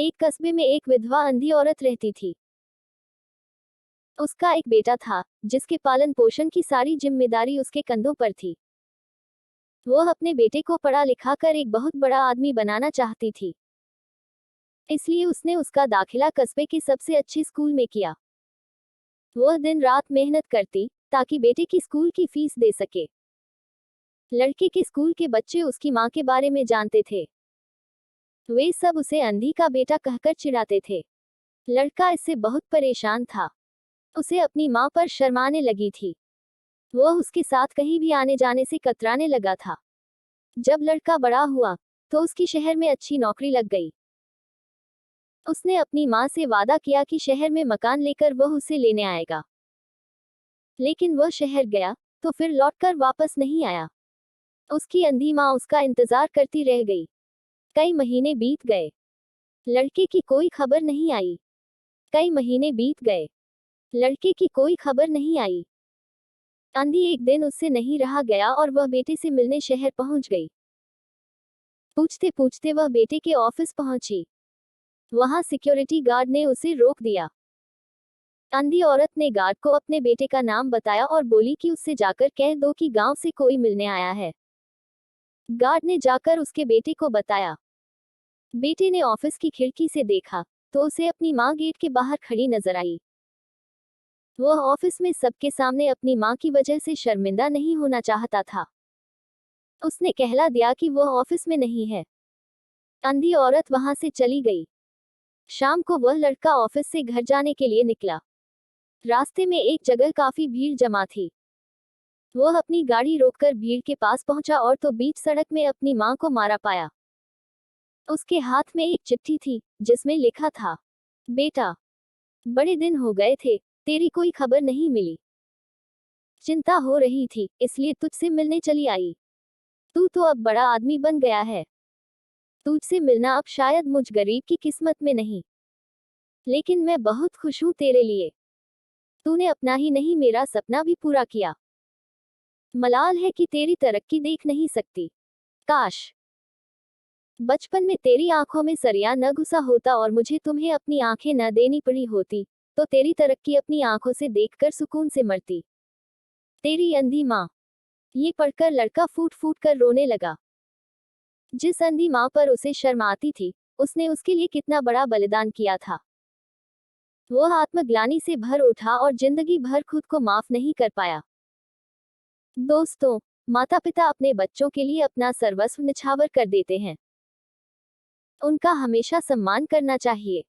एक कस्बे में एक विधवा अंधी औरत रहती थी। उसका एक बेटा था, जिसके पालन पोषण की सारी जिम्मेदारी उसके कंधों पर थी। वह अपने बेटे को पढ़ा लिखा कर एक बहुत बड़ा आदमी बनाना चाहती थी। इसलिए उसने उसका दाखिला कस्बे के सबसे अच्छे स्कूल में किया। वह दिन रात मेहनत करती, ताकि बेटे की स्कूल की फीस दे सके। लड़के के स्कूल के बच्चे उसकी माँ के बारे में जानते थे। वे सब उसे अंधी का बेटा कहकर चिढ़ाते थे। लड़का इससे बहुत परेशान था। उसे अपनी माँ पर शर्माने लगी थी। वह उसके साथ कहीं भी आने जाने से कतराने लगा था। जब लड़का बड़ा हुआ, तो उसकी शहर में अच्छी नौकरी लग गई। उसने अपनी माँ से वादा किया कि शहर में मकान लेकर वह उसे लेने आएगा। लेकिन वह शहर गया, तो फिर लौटकर वापस नहीं आया। उसकी अंधी माँ उसका इंतजार करती रह गई। कई महीने बीत गए। लड़के की कोई खबर नहीं आई। कई महीने बीत गए। लड़के की कोई खबर नहीं आई। अंधी एक दिन उससे नहीं रहा गया और वह बेटे से मिलने शहर पहुंच गई। पूछते पूछते वह बेटे के ऑफिस पहुंची। वहां सिक्योरिटी गार्ड ने उसे रोक दिया। अंधी औरत ने गार्ड को अपने बेटे का नाम बताया और बोली कि उससे जाकर कह दो कि गांव से कोई मिलने आया है। गार्ड ने जाकर उसके बेटे को बताया। बेटे ने ऑफिस की खिड़की से देखा, तो उसे अपनी माँ गेट के बाहर खड़ी नजर आई। वह ऑफिस में सबके सामने अपनी माँ की वजह से शर्मिंदा नहीं होना चाहता था। उसने कहला दिया कि वह ऑफिस में नहीं है। अंधी औरत वहां से चली गई। शाम को वह लड़का ऑफिस से घर जाने के लिए निकला। रास्ते में एक जगह काफी भीड़ जमा थी। वह अपनी गाड़ी रोककर भीड़ के पास पहुंचा और तो बीच सड़क में अपनी माँ को मारा पाया। उसके हाथ में एक चिट्ठी थी, जिसमें लिखा था, बेटा, बड़े दिन हो गए थे, तेरी कोई खबर नहीं मिली। चिंता हो रही थी, इसलिए तुझसे मिलने चली आई। तू तो अब बड़ा आदमी बन गया है। तुझसे मिलना अब शायद मुझ गरीब की किस्मत में नहीं, लेकिन मैं बहुत खुश हूं तेरे लिए। तूने अपना ही नहीं मेरा सपना भी पूरा किया। मलाल है कि तेरी तरक्की देख नहीं सकती। काश बचपन में तेरी आंखों में सरिया न घुसा होता और मुझे तुम्हें अपनी आंखें न देनी पड़ी होती, तो तेरी तरक्की अपनी आंखों से देखकर सुकून से मरती। तेरी अंधी माँ। ये पढ़कर लड़का फूट फूट कर रोने लगा। जिस अंधी माँ पर उसे शर्म आती थी, उसने उसके लिए कितना बड़ा बलिदान किया था। वह आत्मग्लानि से भर उठा और जिंदगी भर खुद को माफ नहीं कर पाया। दोस्तों, माता पिता अपने बच्चों के लिए अपना सर्वस्व निछावर कर देते हैं। उनका हमेशा सम्मान करना चाहिए।